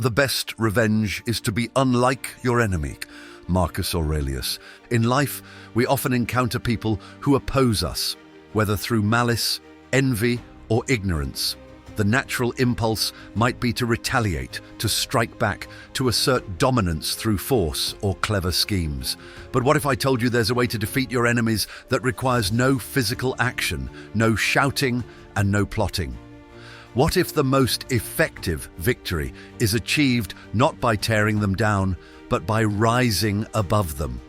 The best revenge is to be unlike your enemy. Marcus Aurelius. In life, we often encounter people who oppose us, whether through malice, envy, or ignorance. The natural impulse might be to retaliate, to strike back, to assert dominance through force or clever schemes. But what if I told you there's a way to defeat your enemies that requires no physical action, no shouting, and no plotting? What if the most effective victory is achieved not by tearing them down, but by rising above them?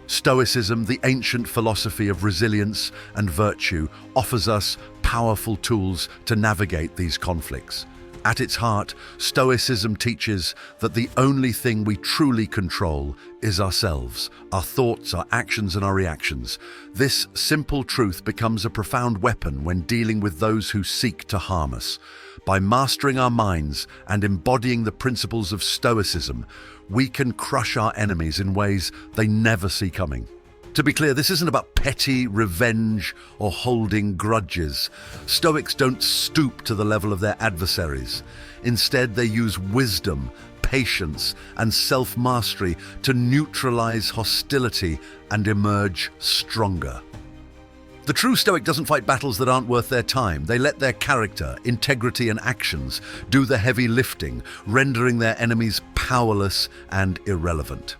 Stoicism, the ancient philosophy of resilience and virtue, offers us powerful tools to navigate these conflicts. At its heart, Stoicism teaches that the only thing we truly control is ourselves, our thoughts, our actions, and our reactions. This simple truth becomes a profound weapon when dealing with those who seek to harm us. By mastering our minds and embodying the principles of Stoicism, we can crush our enemies in ways they never see coming. To be clear, this isn't about petty revenge or holding grudges. Stoics don't stoop to the level of their adversaries. Instead, they use wisdom, patience, and self-mastery to neutralize hostility and emerge stronger. The true Stoic doesn't fight battles that aren't worth their time. They let their character, integrity, and actions do the heavy lifting, rendering their enemies powerless and irrelevant.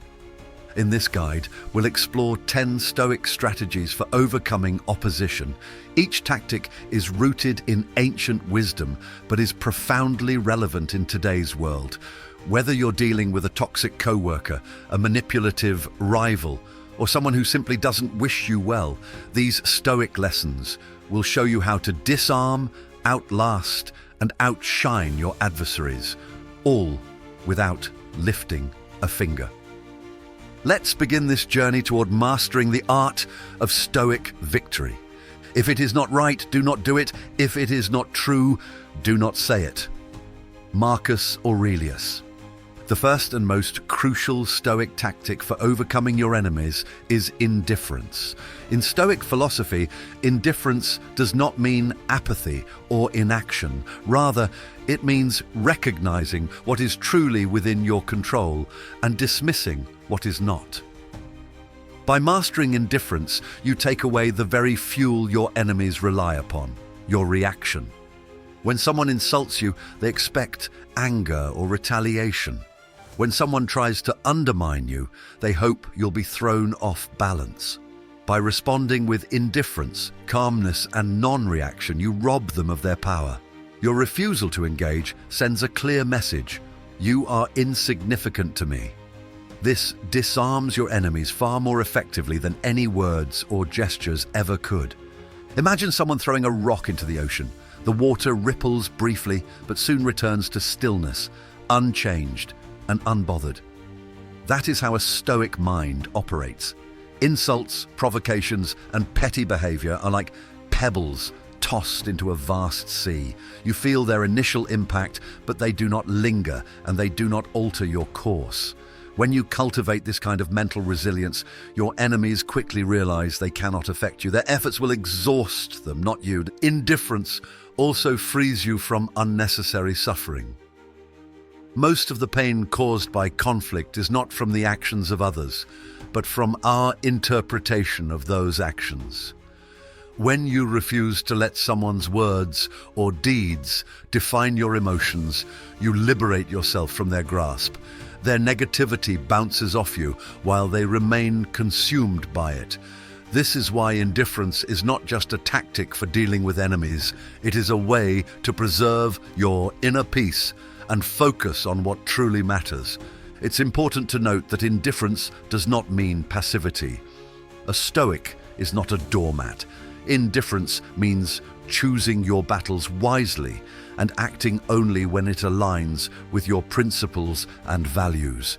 In this guide, we'll explore 10 Stoic strategies for overcoming opposition. Each tactic is rooted in ancient wisdom, but is profoundly relevant in today's world. Whether you're dealing with a toxic coworker, a manipulative rival, or someone who simply doesn't wish you well, these Stoic lessons will show you how to disarm, outlast, and outshine your adversaries, all without lifting a finger. Let's begin this journey toward mastering the art of Stoic victory. If it is not right, do not do it. If it is not true, do not say it. Marcus Aurelius. The first and most crucial Stoic tactic for overcoming your enemies is indifference. In Stoic philosophy, indifference does not mean apathy or inaction. Rather, it means recognizing what is truly within your control and dismissing what is not. By mastering indifference, you take away the very fuel your enemies rely upon, your reaction. When someone insults you, they expect anger or retaliation. When someone tries to undermine you, they hope you'll be thrown off balance. By responding with indifference, calmness, and non-reaction, you rob them of their power. Your refusal to engage sends a clear message: you are insignificant to me. This disarms your enemies far more effectively than any words or gestures ever could. Imagine someone throwing a rock into the ocean. The water ripples briefly, but soon returns to stillness, unchanged and unbothered. That is how a Stoic mind operates. Insults, provocations, and petty behavior are like pebbles tossed into a vast sea. You feel their initial impact, but they do not linger, and they do not alter your course. When you cultivate this kind of mental resilience, your enemies quickly realize they cannot affect you. Their efforts will exhaust them, not you. Indifference also frees you from unnecessary suffering. Most of the pain caused by conflict is not from the actions of others, but from our interpretation of those actions. When you refuse to let someone's words or deeds define your emotions, you liberate yourself from their grasp. Their negativity bounces off you while they remain consumed by it. This is why indifference is not just a tactic for dealing with enemies. It is a way to preserve your inner peace and focus on what truly matters. It's important to note that indifference does not mean passivity. A Stoic is not a doormat. Indifference means choosing your battles wisely and acting only when it aligns with your principles and values.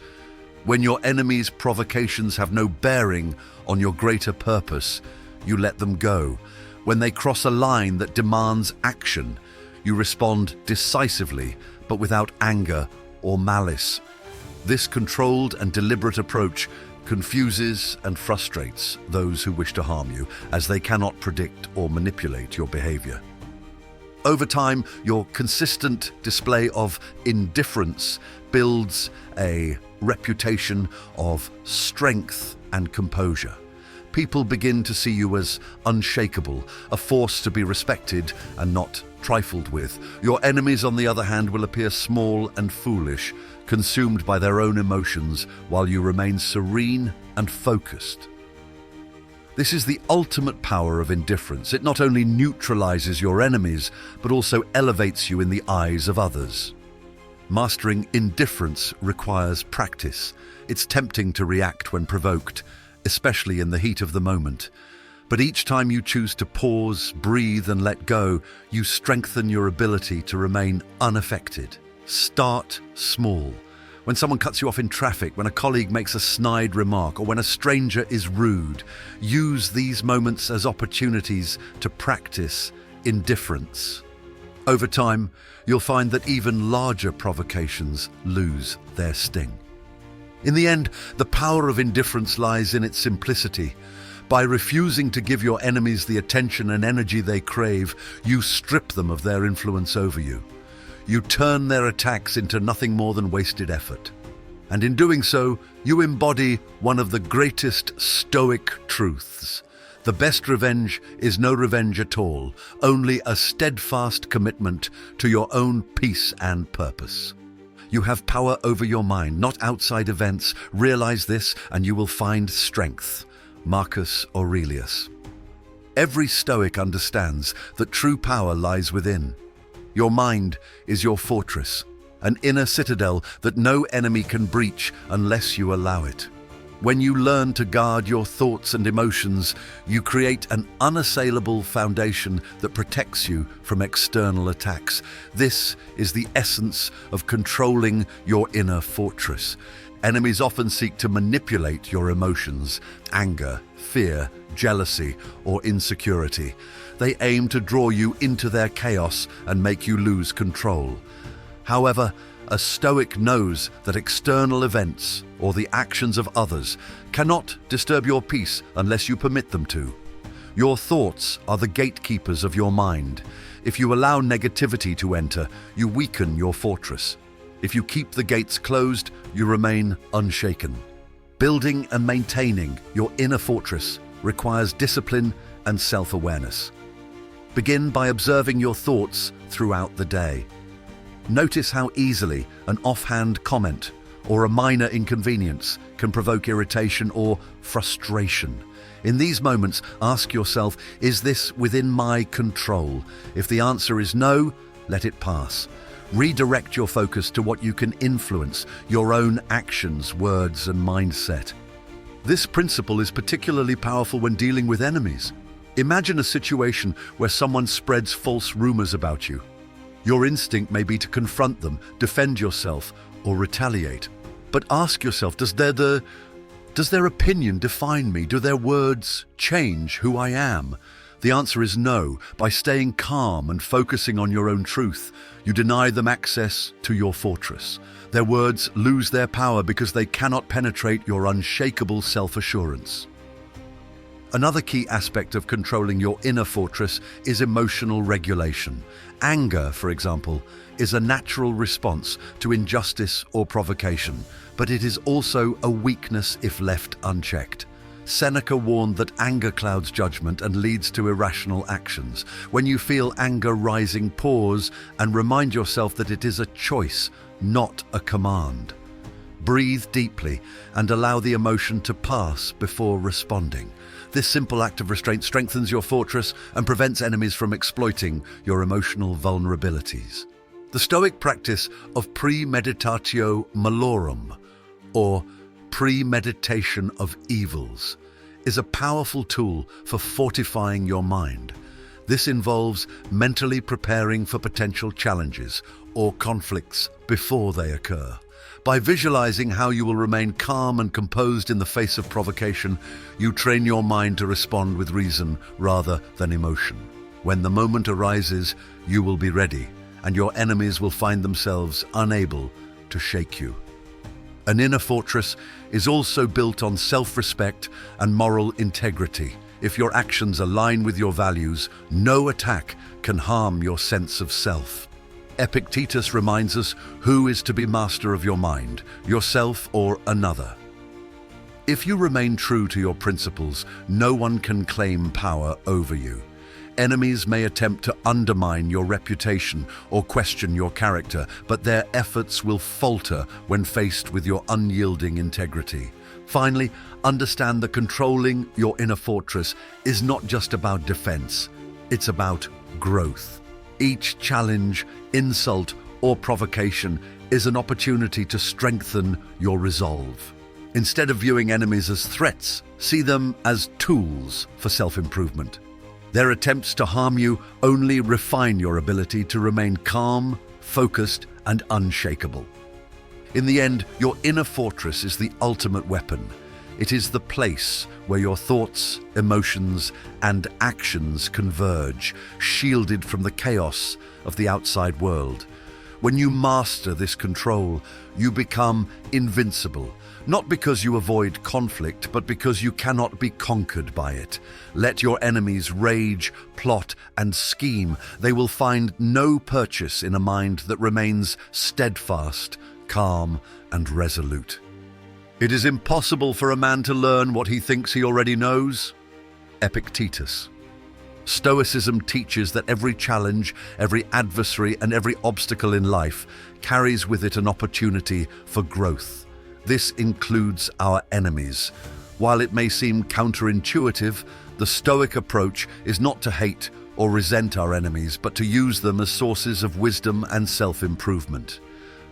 When your enemy's provocations have no bearing on your greater purpose, you let them go. When they cross a line that demands action, you respond decisively, but without anger or malice. This controlled and deliberate approach confuses and frustrates those who wish to harm you, as they cannot predict or manipulate your behavior. Over time, your consistent display of indifference builds a reputation of strength and composure. People begin to see you as unshakable, a force to be respected and not trifled with. Your enemies, on the other hand, will appear small and foolish, consumed by their own emotions, while you remain serene and focused. This is the ultimate power of indifference. It not only neutralizes your enemies, but also elevates you in the eyes of others. Mastering indifference requires practice. It's tempting to react when provoked, especially in the heat of the moment. But each time you choose to pause, breathe, and let go, you strengthen your ability to remain unaffected. Start small. When someone cuts you off in traffic, when a colleague makes a snide remark, or when a stranger is rude, use these moments as opportunities to practice indifference. Over time, you'll find that even larger provocations lose their sting. In the end, the power of indifference lies in its simplicity. By refusing to give your enemies the attention and energy they crave, you strip them of their influence over you. You turn their attacks into nothing more than wasted effort. And in doing so, you embody one of the greatest Stoic truths. The best revenge is no revenge at all, only a steadfast commitment to your own peace and purpose. You have power over your mind, not outside events. Realize this and you will find strength. Marcus Aurelius. Every Stoic understands that true power lies within. Your mind is your fortress, an inner citadel that no enemy can breach unless you allow it. When you learn to guard your thoughts and emotions, you create an unassailable foundation that protects you from external attacks. This is the essence of controlling your inner fortress. Enemies often seek to manipulate your emotions, anger, fear, jealousy, or insecurity. They aim to draw you into their chaos and make you lose control. However, a Stoic knows that external events or the actions of others cannot disturb your peace unless you permit them to. Your thoughts are the gatekeepers of your mind. If you allow negativity to enter, you weaken your fortress. If you keep the gates closed, you remain unshaken. Building and maintaining your inner fortress requires discipline and self-awareness. Begin by observing your thoughts throughout the day. Notice how easily an offhand comment or a minor inconvenience can provoke irritation or frustration. In these moments, ask yourself, is this within my control? If the answer is no, let it pass. Redirect your focus to what you can influence, your own actions, words, and mindset. This principle is particularly powerful when dealing with enemies. Imagine a situation where someone spreads false rumors about you. Your instinct may be to confront them, defend yourself, or retaliate. But ask yourself, does their opinion define me? Do their words change who I am? The answer is no. By staying calm and focusing on your own truth, you deny them access to your fortress. Their words lose their power because they cannot penetrate your unshakable self-assurance. Another key aspect of controlling your inner fortress is emotional regulation. Anger, for example, is a natural response to injustice or provocation, but it is also a weakness if left unchecked. Seneca warned that anger clouds judgment and leads to irrational actions. When you feel anger rising, pause and remind yourself that it is a choice, not a command. Breathe deeply and allow the emotion to pass before responding. This simple act of restraint strengthens your fortress and prevents enemies from exploiting your emotional vulnerabilities. The Stoic practice of premeditatio malorum, or premeditation of evils, is a powerful tool for fortifying your mind. This involves mentally preparing for potential challenges or conflicts before they occur. By visualizing how you will remain calm and composed in the face of provocation, you train your mind to respond with reason rather than emotion. When the moment arises, you will be ready, and your enemies will find themselves unable to shake you. An inner fortress is also built on self-respect and moral integrity. If your actions align with your values, no attack can harm your sense of self. Epictetus reminds us who is to be master of your mind, yourself or another. If you remain true to your principles, no one can claim power over you. Enemies may attempt to undermine your reputation or question your character, but their efforts will falter when faced with your unyielding integrity. Finally, understand that controlling your inner fortress is not just about defense, it's about growth. Each challenge, insult, or provocation is an opportunity to strengthen your resolve. Instead of viewing enemies as threats, see them as tools for self-improvement. Their attempts to harm you only refine your ability to remain calm, focused, and unshakable. In the end, your inner fortress is the ultimate weapon. It is the place where your thoughts, emotions, and actions converge, shielded from the chaos of the outside world. When you master this control, you become invincible, not because you avoid conflict, but because you cannot be conquered by it. Let your enemies rage, plot, and scheme. They will find no purchase in a mind that remains steadfast, calm, and resolute. It is impossible for a man to learn what he thinks he already knows. Epictetus. Stoicism teaches that every challenge, every adversary, and every obstacle in life carries with it an opportunity for growth. This includes our enemies. While it may seem counterintuitive, the Stoic approach is not to hate or resent our enemies, but to use them as sources of wisdom and self-improvement.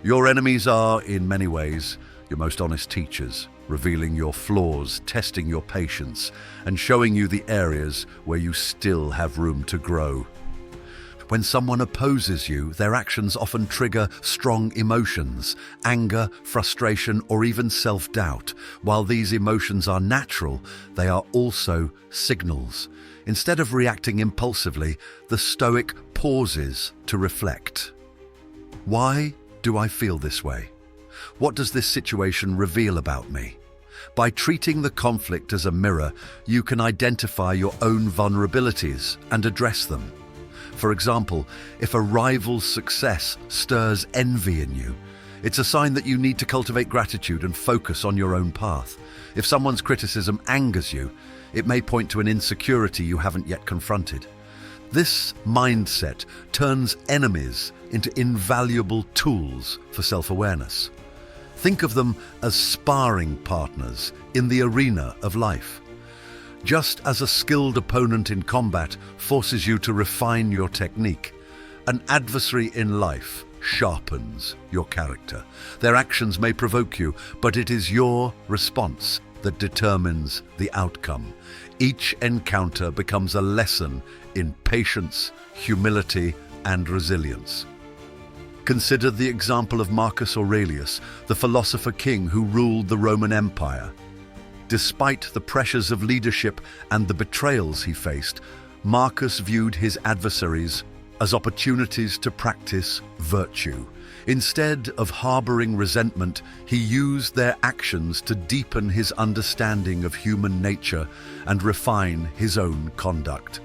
Your enemies are, in many ways, your most honest teachers, revealing your flaws, testing your patience, and showing you the areas where you still have room to grow. When someone opposes you, their actions often trigger strong emotions, anger, frustration, or even self-doubt. While these emotions are natural, they are also signals. Instead of reacting impulsively, the Stoic pauses to reflect. Why do I feel this way? What does this situation reveal about me? By treating the conflict as a mirror, you can identify your own vulnerabilities and address them. For example, if a rival's success stirs envy in you, it's a sign that you need to cultivate gratitude and focus on your own path. If someone's criticism angers you, it may point to an insecurity you haven't yet confronted. This mindset turns enemies into invaluable tools for self-awareness. Think of them as sparring partners in the arena of life. Just as a skilled opponent in combat forces you to refine your technique, an adversary in life sharpens your character. Their actions may provoke you, but it is your response that determines the outcome. Each encounter becomes a lesson in patience, humility, and resilience. Consider the example of Marcus Aurelius, the philosopher king who ruled the Roman Empire. Despite the pressures of leadership and the betrayals he faced, Marcus viewed his adversaries as opportunities to practice virtue. Instead of harboring resentment, he used their actions to deepen his understanding of human nature and refine his own conduct.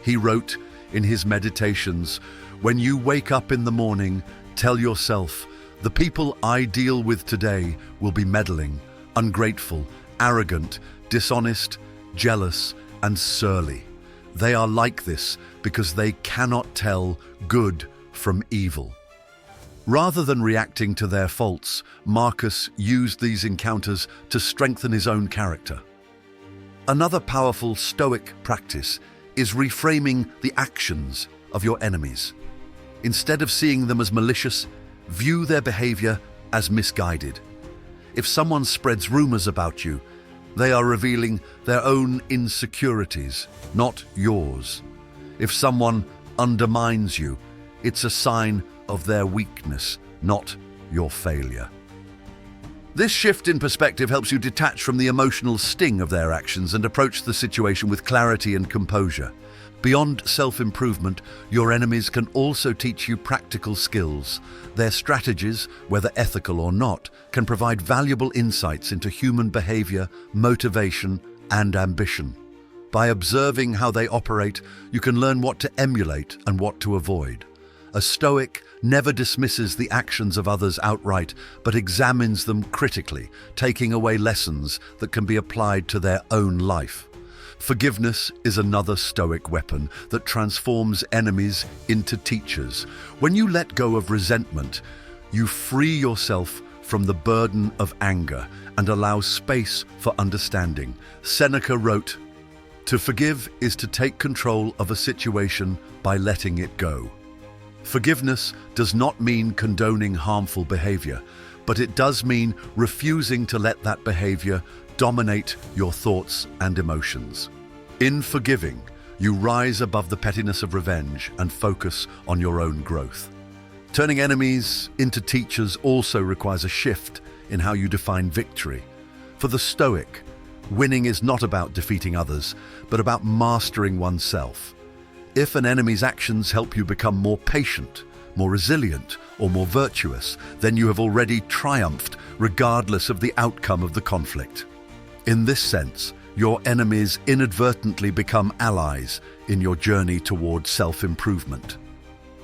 He wrote in his meditations, "When you wake up in the morning, tell yourself, the people I deal with today will be meddling, ungrateful, arrogant, dishonest, jealous, and surly. They are like this because they cannot tell good from evil." Rather than reacting to their faults, Marcus used these encounters to strengthen his own character. Another powerful Stoic practice is reframing the actions of your enemies. Instead of seeing them as malicious, view their behavior as misguided. If someone spreads rumors about you, they are revealing their own insecurities, not yours. If someone undermines you, it's a sign of their weakness, not your failure. This shift in perspective helps you detach from the emotional sting of their actions and approach the situation with clarity and composure. Beyond self-improvement, your enemies can also teach you practical skills. Their strategies, whether ethical or not, can provide valuable insights into human behavior, motivation, and ambition. By observing how they operate, you can learn what to emulate and what to avoid. A Stoic never dismisses the actions of others outright, but examines them critically, taking away lessons that can be applied to their own life. Forgiveness is another Stoic weapon that transforms enemies into teachers. When you let go of resentment, you free yourself from the burden of anger and allow space for understanding. Seneca wrote, "To forgive is to take control of a situation by letting it go." Forgiveness does not mean condoning harmful behavior, but it does mean refusing to let that behavior dominate your thoughts and emotions. In forgiving, you rise above the pettiness of revenge and focus on your own growth. Turning enemies into teachers also requires a shift in how you define victory. For the Stoic, winning is not about defeating others, but about mastering oneself. If an enemy's actions help you become more patient, more resilient, or more virtuous, then you have already triumphed regardless of the outcome of the conflict. In this sense, your enemies inadvertently become allies in your journey toward self-improvement.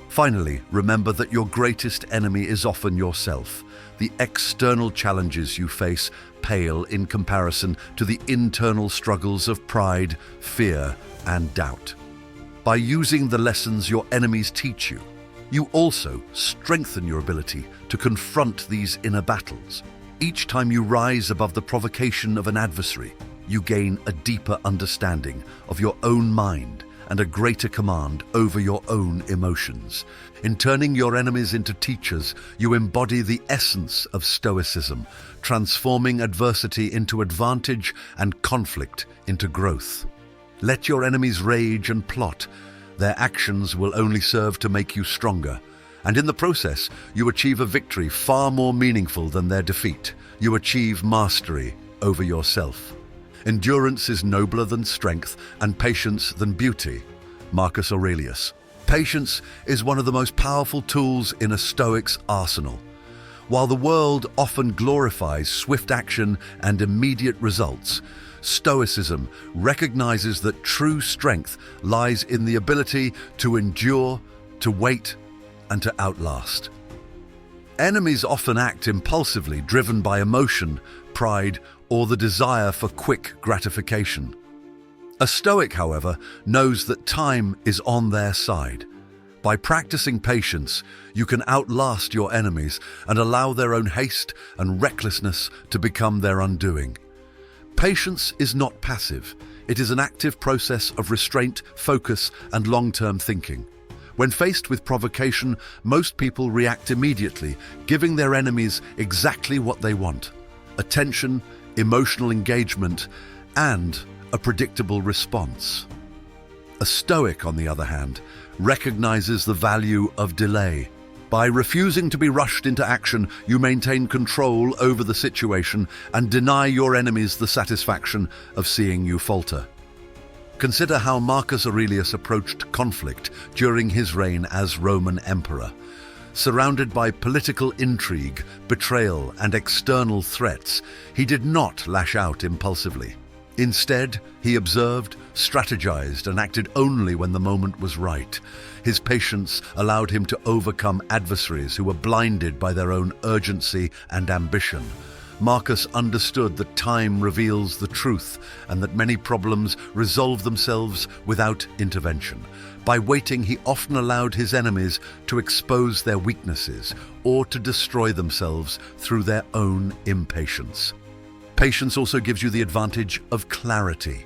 Finally, remember that your greatest enemy is often yourself. The external challenges you face pale in comparison to the internal struggles of pride, fear, and doubt. By using the lessons your enemies teach you, you also strengthen your ability to confront these inner battles. Each time you rise above the provocation of an adversary, you gain a deeper understanding of your own mind and a greater command over your own emotions. In turning your enemies into teachers, you embody the essence of Stoicism, transforming adversity into advantage and conflict into growth. Let your enemies rage and plot. Their actions will only serve to make you stronger. And in the process, you achieve a victory far more meaningful than their defeat. You achieve mastery over yourself. Endurance is nobler than strength and patience than beauty. Marcus Aurelius. Patience is one of the most powerful tools in a Stoic's arsenal. While the world often glorifies swift action and immediate results, Stoicism recognizes that true strength lies in the ability to endure, to wait, and to outlast. Enemies often act impulsively, driven by emotion, pride, or the desire for quick gratification. A Stoic, however, knows that time is on their side. By practicing patience, you can outlast your enemies and allow their own haste and recklessness to become their undoing. Patience is not passive. It is an active process of restraint, focus, and long-term thinking. When faced with provocation, most people react immediately, giving their enemies exactly what they want: attention, emotional engagement, and a predictable response. A Stoic, on the other hand, recognizes the value of delay. By refusing to be rushed into action, you maintain control over the situation and deny your enemies the satisfaction of seeing you falter. Consider how Marcus Aurelius approached conflict during his reign as Roman emperor. Surrounded by political intrigue, betrayal, and external threats, he did not lash out impulsively. Instead, he observed, strategized, and acted only when the moment was right. His patience allowed him to overcome adversaries who were blinded by their own urgency and ambition. Marcus understood that time reveals the truth and that many problems resolve themselves without intervention. By waiting, he often allowed his enemies to expose their weaknesses or to destroy themselves through their own impatience. Patience also gives you the advantage of clarity.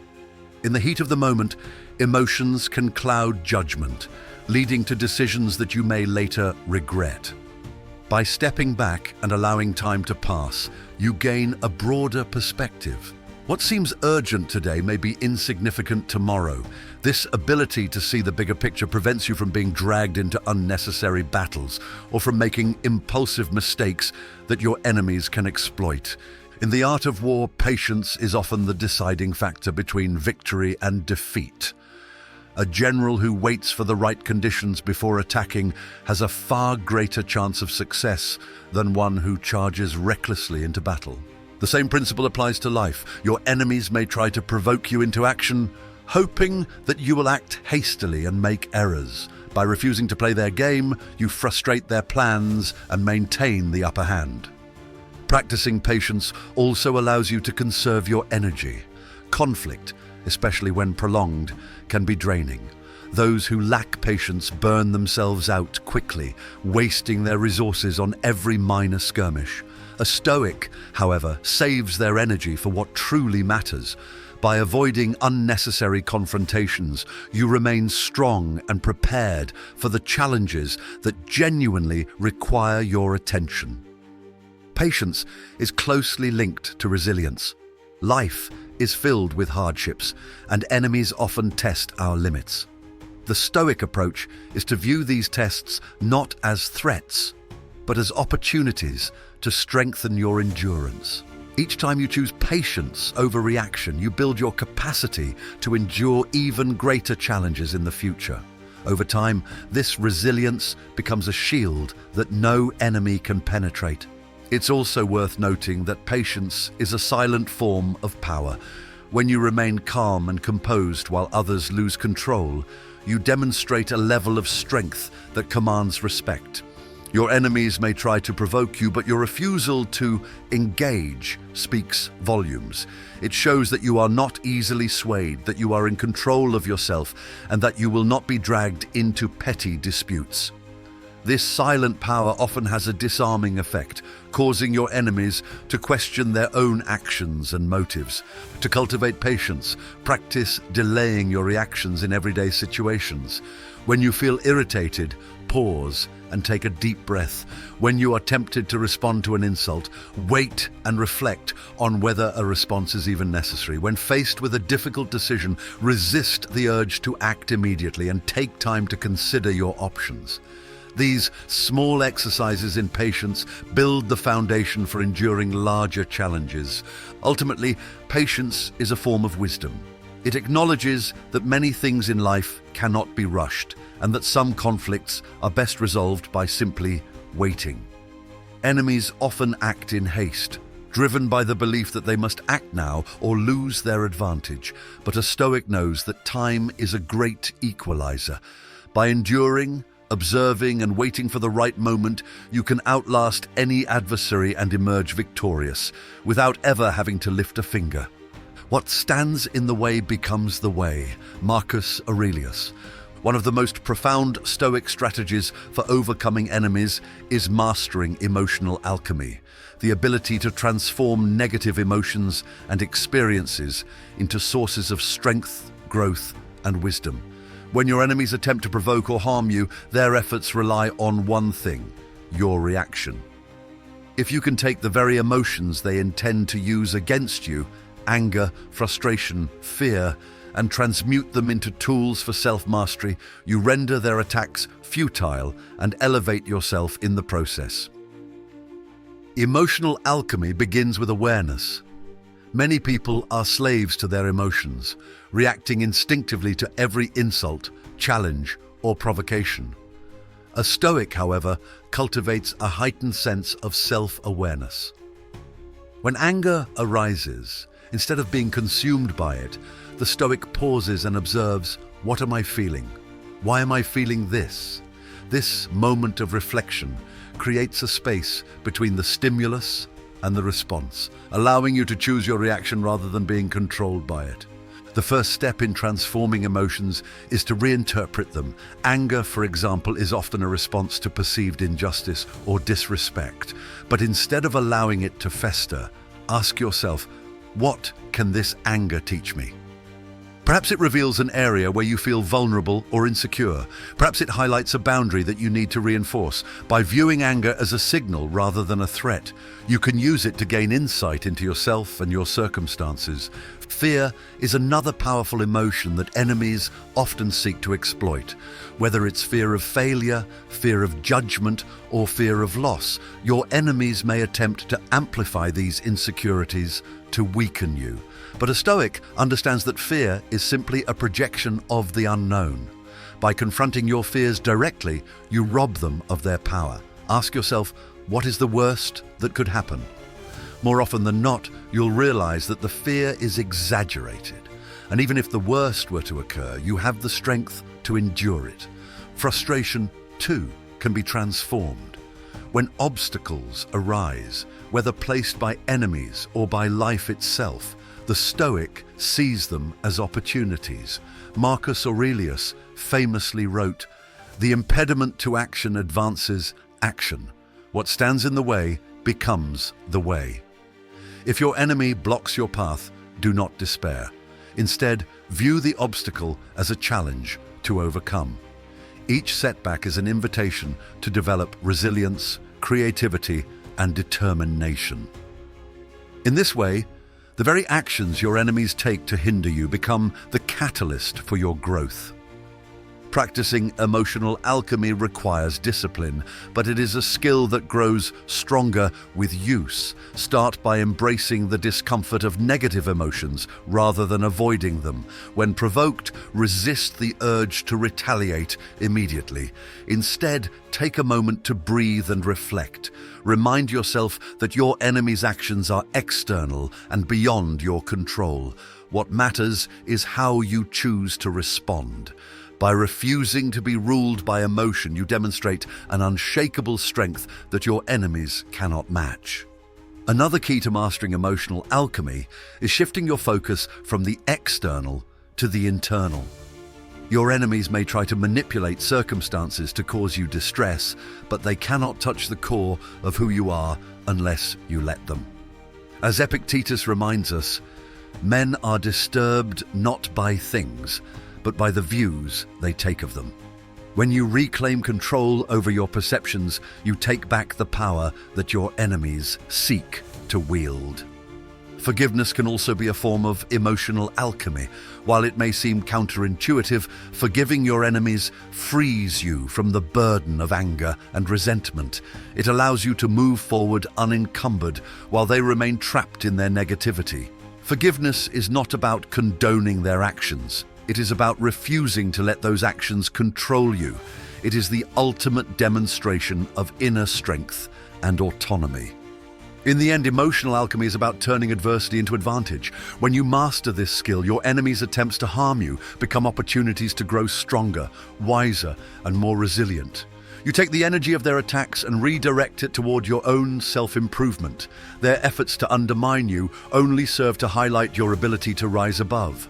In the heat of the moment, emotions can cloud judgment, leading to decisions that you may later regret. By stepping back and allowing time to pass, you gain a broader perspective. What seems urgent today may be insignificant tomorrow. This ability to see the bigger picture prevents you from being dragged into unnecessary battles or from making impulsive mistakes that your enemies can exploit. In the art of war, patience is often the deciding factor between victory and defeat. A general who waits for the right conditions before attacking has a far greater chance of success than one who charges recklessly into battle. The same principle applies to life. Your enemies may try to provoke you into action. hoping that you will act hastily and make errors. By refusing to play their game, you frustrate their plans and maintain the upper hand. Practicing patience also allows you to conserve your energy. Conflict, especially when prolonged, can be draining. Those who lack patience burn themselves out quickly, wasting their resources on every minor skirmish. A Stoic, however, saves their energy for what truly matters. By avoiding unnecessary confrontations, you remain strong and prepared for the challenges that genuinely require your attention. Patience is closely linked to resilience. Life is filled with hardships, and enemies often test our limits. The Stoic approach is to view these tests not as threats, but as opportunities to strengthen your endurance. Each time you choose patience over reaction, you build your capacity to endure even greater challenges in the future. Over time, this resilience becomes a shield that no enemy can penetrate. It's also worth noting that patience is a silent form of power. When you remain calm and composed while others lose control, you demonstrate a level of strength that commands respect. Your enemies may try to provoke you, but your refusal to engage speaks volumes. It shows that you are not easily swayed, that you are in control of yourself, and that you will not be dragged into petty disputes. This silent power often has a disarming effect, causing your enemies to question their own actions and motives. To cultivate patience, practice delaying your reactions in everyday situations. When you feel irritated, pause and take a deep breath. When you are tempted to respond to an insult, wait and reflect on whether a response is even necessary. When faced with a difficult decision, resist the urge to act immediately and take time to consider your options. These small exercises in patience build the foundation for enduring larger challenges. Ultimately, patience is a form of wisdom. It acknowledges that many things in life cannot be rushed, and that some conflicts are best resolved by simply waiting. Enemies often act in haste, driven by the belief that they must act now or lose their advantage. But a Stoic knows that time is a great equalizer. By enduring, observing and waiting for the right moment, you can outlast any adversary and emerge victorious, without ever having to lift a finger. What stands in the way becomes the way. Marcus Aurelius. One of the most profound Stoic strategies for overcoming enemies is mastering emotional alchemy, the ability to transform negative emotions and experiences into sources of strength, growth, and wisdom. When your enemies attempt to provoke or harm you, their efforts rely on one thing: your reaction. If you can take the very emotions they intend to use against you, anger, frustration, fear, and transmute them into tools for self-mastery, you render their attacks futile and elevate yourself in the process. Emotional alchemy begins with awareness. Many people are slaves to their emotions, reacting instinctively to every insult, challenge, or provocation. A Stoic, however, cultivates a heightened sense of self-awareness. When anger arises, instead of being consumed by it, the Stoic pauses and observes, what am I feeling? Why am I feeling this? This moment of reflection creates a space between the stimulus and the response, allowing you to choose your reaction rather than being controlled by it. The first step in transforming emotions is to reinterpret them. Anger, for example, is often a response to perceived injustice or disrespect. But instead of allowing it to fester, ask yourself, what can this anger teach me? Perhaps it reveals an area where you feel vulnerable or insecure. Perhaps it highlights a boundary that you need to reinforce. By viewing anger as a signal rather than a threat, you can use it to gain insight into yourself and your circumstances. Fear is another powerful emotion that enemies often seek to exploit. Whether it's fear of failure, fear of judgment, or fear of loss, your enemies may attempt to amplify these insecurities to weaken you. But a Stoic understands that fear is simply a projection of the unknown. By confronting your fears directly, you rob them of their power. Ask yourself, what is the worst that could happen? More often than not, you'll realize that the fear is exaggerated. And even if the worst were to occur, you have the strength to endure it. Frustration, too, can be transformed. When obstacles arise, whether placed by enemies or by life itself, the Stoic sees them as opportunities. Marcus Aurelius famously wrote, "The impediment to action advances action. What stands in the way becomes the way." If your enemy blocks your path, do not despair. Instead, view the obstacle as a challenge to overcome. Each setback is an invitation to develop resilience, creativity, and determination. In this way, the very actions your enemies take to hinder you become the catalyst for your growth. Practicing emotional alchemy requires discipline, but it is a skill that grows stronger with use. Start by embracing the discomfort of negative emotions rather than avoiding them. When provoked, resist the urge to retaliate immediately. Instead, take a moment to breathe and reflect. Remind yourself that your enemy's actions are external and beyond your control. What matters is how you choose to respond. By refusing to be ruled by emotion, you demonstrate an unshakable strength that your enemies cannot match. Another key to mastering emotional alchemy is shifting your focus from the external to the internal. Your enemies may try to manipulate circumstances to cause you distress, but they cannot touch the core of who you are unless you let them. As Epictetus reminds us, men are disturbed not by things, but by the views they take of them. When you reclaim control over your perceptions, you take back the power that your enemies seek to wield. Forgiveness can also be a form of emotional alchemy. While it may seem counterintuitive, forgiving your enemies frees you from the burden of anger and resentment. It allows you to move forward unencumbered while they remain trapped in their negativity. Forgiveness is not about condoning their actions. It is about refusing to let those actions control you. It is the ultimate demonstration of inner strength and autonomy. In the end, emotional alchemy is about turning adversity into advantage. When you master this skill, your enemies' attempts to harm you become opportunities to grow stronger, wiser, and more resilient. You take the energy of their attacks and redirect it toward your own self-improvement. Their efforts to undermine you only serve to highlight your ability to rise above.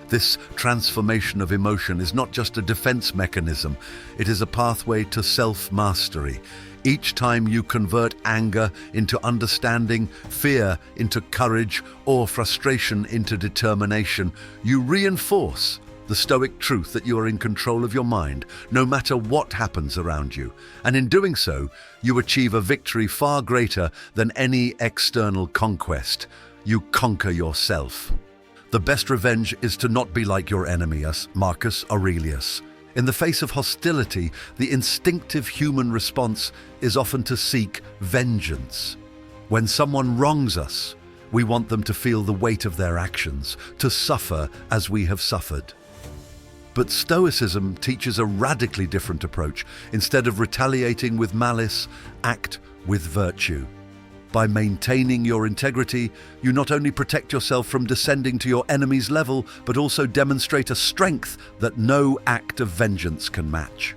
This transformation of emotion is not just a defense mechanism, it is a pathway to self-mastery. Each time you convert anger into understanding, fear into courage, or frustration into determination, you reinforce the Stoic truth that you are in control of your mind, no matter what happens around you. And in doing so, you achieve a victory far greater than any external conquest. You conquer yourself. The best revenge is to not be like your enemy, as Marcus Aurelius. In the face of hostility, the instinctive human response is often to seek vengeance. When someone wrongs us, we want them to feel the weight of their actions, to suffer as we have suffered. But Stoicism teaches a radically different approach. Instead of retaliating with malice, act with virtue. By maintaining your integrity, you not only protect yourself from descending to your enemy's level, but also demonstrate a strength that no act of vengeance can match.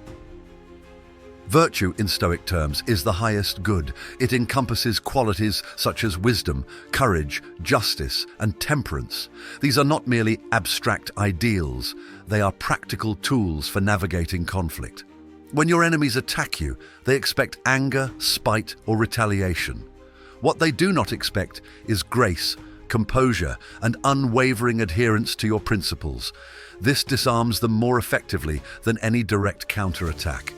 Virtue, in Stoic terms, is the highest good. It encompasses qualities such as wisdom, courage, justice, and temperance. These are not merely abstract ideals, they are practical tools for navigating conflict. When your enemies attack you, they expect anger, spite, or retaliation. What they do not expect is grace, composure, and unwavering adherence to your principles. This disarms them more effectively than any direct counterattack.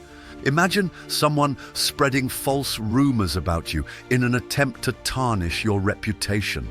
Imagine someone spreading false rumors about you in an attempt to tarnish your reputation.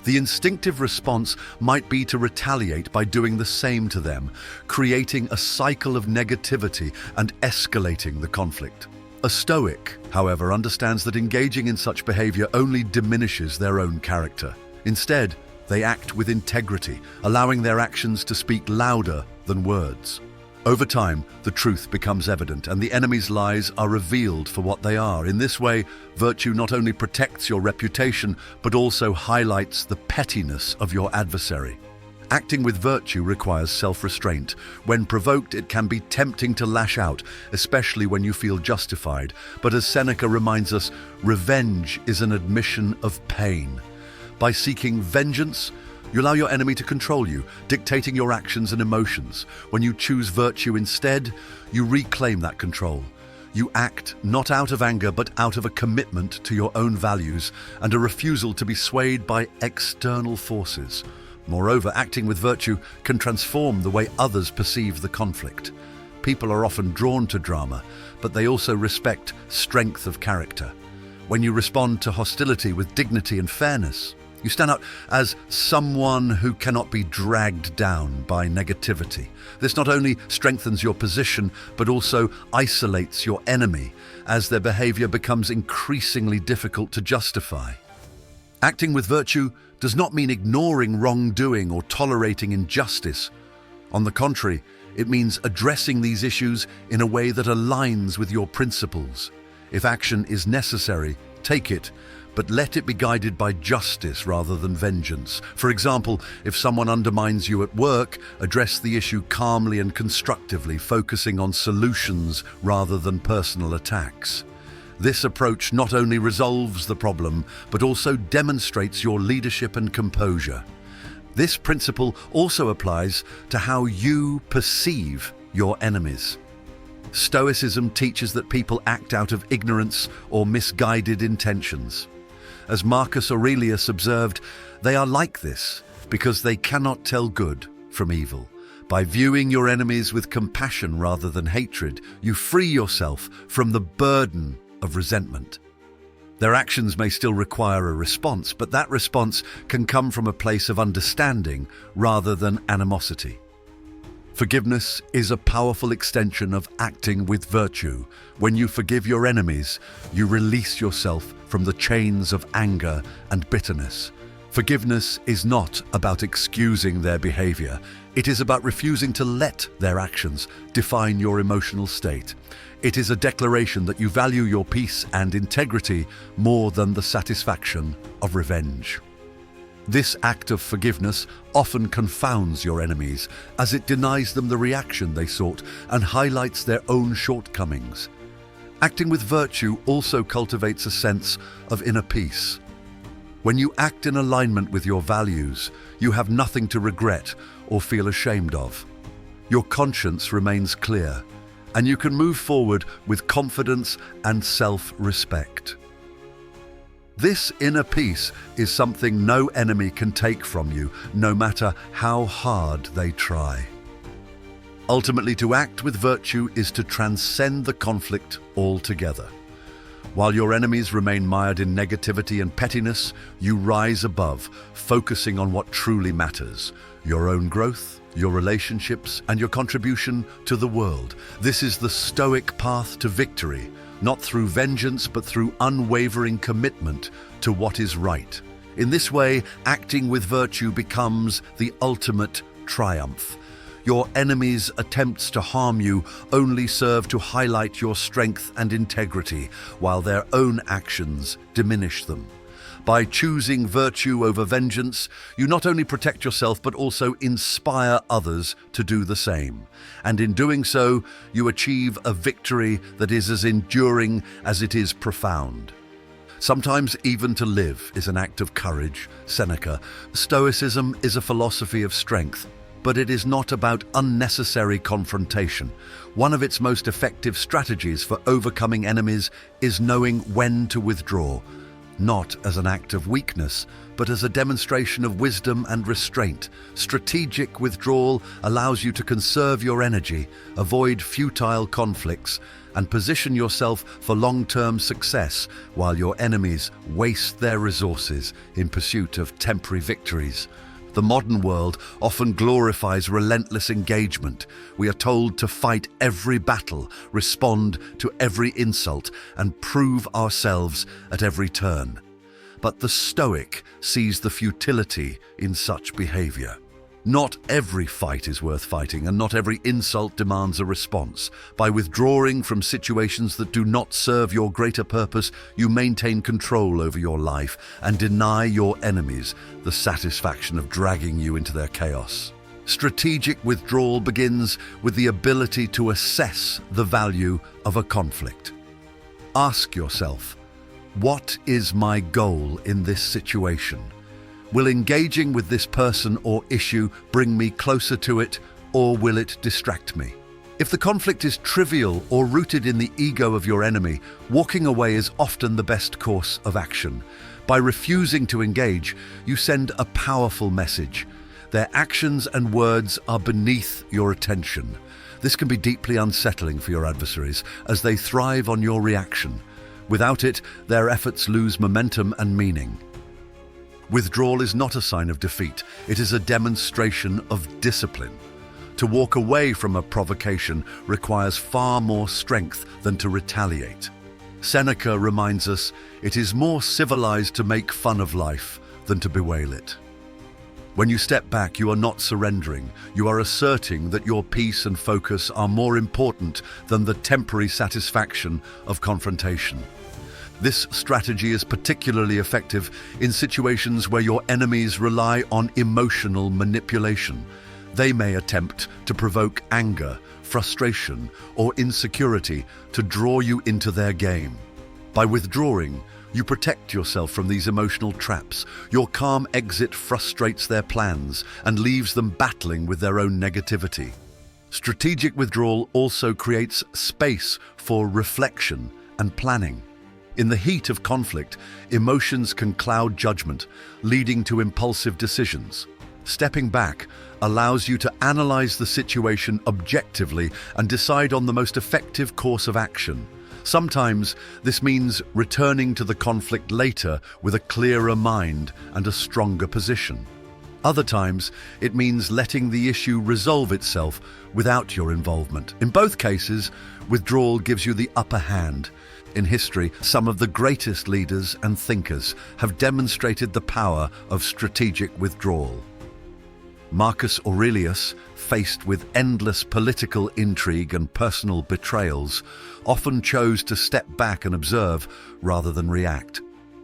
The instinctive response might be to retaliate by doing the same to them, creating a cycle of negativity and escalating the conflict. A Stoic, however, understands that engaging in such behavior only diminishes their own character. Instead, they act with integrity, allowing their actions to speak louder than words. Over time, the truth becomes evident and the enemy's lies are revealed for what they are. In this way, virtue not only protects your reputation, but also highlights the pettiness of your adversary. Acting with virtue requires self-restraint. When provoked, it can be tempting to lash out, especially when you feel justified. But as Seneca reminds us, revenge is an admission of pain. By seeking vengeance, you allow your enemy to control you, dictating your actions and emotions. When you choose virtue instead, you reclaim that control. You act not out of anger, but out of a commitment to your own values and a refusal to be swayed by external forces. Moreover, acting with virtue can transform the way others perceive the conflict. People are often drawn to drama, but they also respect strength of character. When you respond to hostility with dignity and fairness, you stand out as someone who cannot be dragged down by negativity. This not only strengthens your position, but also isolates your enemy as their behavior becomes increasingly difficult to justify. Acting with virtue does not mean ignoring wrongdoing or tolerating injustice. On the contrary, it means addressing these issues in a way that aligns with your principles. If action is necessary, take it, but let it be guided by justice rather than vengeance. For example, if someone undermines you at work, address the issue calmly and constructively, focusing on solutions rather than personal attacks. This approach not only resolves the problem, but also demonstrates your leadership and composure. This principle also applies to how you perceive your enemies. Stoicism teaches that people act out of ignorance or misguided intentions. As Marcus Aurelius observed, they are like this because they cannot tell good from evil. By viewing your enemies with compassion rather than hatred, you free yourself from the burden of resentment. Their actions may still require a response, but that response can come from a place of understanding rather than animosity. Forgiveness is a powerful extension of acting with virtue. When you forgive your enemies, you release yourself from the chains of anger and bitterness. Forgiveness is not about excusing their behavior. It is about refusing to let their actions define your emotional state. It is a declaration that you value your peace and integrity more than the satisfaction of revenge. This act of forgiveness often confounds your enemies, as it denies them the reaction they sought and highlights their own shortcomings. Acting with virtue also cultivates a sense of inner peace. When you act in alignment with your values, you have nothing to regret or feel ashamed of. Your conscience remains clear, and you can move forward with confidence and self-respect. This inner peace is something no enemy can take from you, no matter how hard they try. Ultimately, to act with virtue is to transcend the conflict altogether. While your enemies remain mired in negativity and pettiness, you rise above, focusing on what truly matters: your own growth, your relationships, and your contribution to the world. This is the Stoic path to victory, not through vengeance, but through unwavering commitment to what is right. In this way, acting with virtue becomes the ultimate triumph. Your enemies' attempts to harm you only serve to highlight your strength and integrity, while their own actions diminish them. By choosing virtue over vengeance, you not only protect yourself but also inspire others to do the same. And in doing so, you achieve a victory that is as enduring as it is profound. Sometimes even to live is an act of courage. Seneca. Stoicism is a philosophy of strength, but it is not about unnecessary confrontation. One of its most effective strategies for overcoming enemies is knowing when to withdraw, not as an act of weakness, but as a demonstration of wisdom and restraint. Strategic withdrawal allows you to conserve your energy, avoid futile conflicts, and position yourself for long-term success, while your enemies waste their resources in pursuit of temporary victories. The modern world often glorifies relentless engagement. We are told to fight every battle, respond to every insult, and prove ourselves at every turn. But the Stoic sees the futility in such behavior. Not every fight is worth fighting, and not every insult demands a response. By withdrawing from situations that do not serve your greater purpose, you maintain control over your life and deny your enemies the satisfaction of dragging you into their chaos. Strategic withdrawal begins with the ability to assess the value of a conflict. Ask yourself, what is my goal in this situation? Will engaging with this person or issue bring me closer to it, or will it distract me? If the conflict is trivial or rooted in the ego of your enemy, walking away is often the best course of action. By refusing to engage, you send a powerful message. Their actions and words are beneath your attention. This can be deeply unsettling for your adversaries, as they thrive on your reaction. Without it, their efforts lose momentum and meaning. Withdrawal is not a sign of defeat. It is a demonstration of discipline. To walk away from a provocation requires far more strength than to retaliate. Seneca reminds us, it is more civilized to make fun of life than to bewail it. When you step back, you are not surrendering. You are asserting that your peace and focus are more important than the temporary satisfaction of confrontation. This strategy is particularly effective in situations where your enemies rely on emotional manipulation. They may attempt to provoke anger, frustration, or insecurity to draw you into their game. By withdrawing, you protect yourself from these emotional traps. Your calm exit frustrates their plans and leaves them battling with their own negativity. Strategic withdrawal also creates space for reflection and planning. In the heat of conflict, emotions can cloud judgment, leading to impulsive decisions. Stepping back allows you to analyze the situation objectively and decide on the most effective course of action. Sometimes this means returning to the conflict later with a clearer mind and a stronger position. Other times, it means letting the issue resolve itself without your involvement. In both cases, withdrawal gives you the upper hand. In history, some of the greatest leaders and thinkers have demonstrated the power of strategic withdrawal. Marcus Aurelius, faced with endless political intrigue and personal betrayals, often chose to step back and observe rather than react.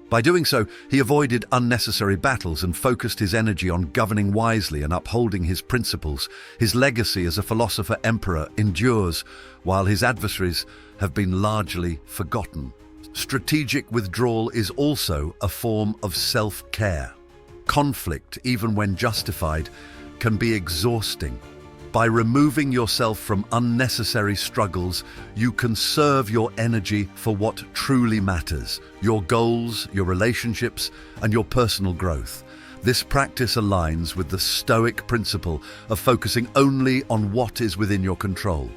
By doing so, he avoided unnecessary battles and focused his energy on governing wisely and upholding his principles. His legacy as a philosopher-emperor endures, while his adversaries have been largely forgotten. Strategic withdrawal is also a form of self-care. Conflict, even when justified, can be exhausting. By removing yourself from unnecessary struggles, you conserve your energy for what truly matters: your goals, your relationships, and your personal growth. This practice aligns with the Stoic principle of focusing only on what is within your control.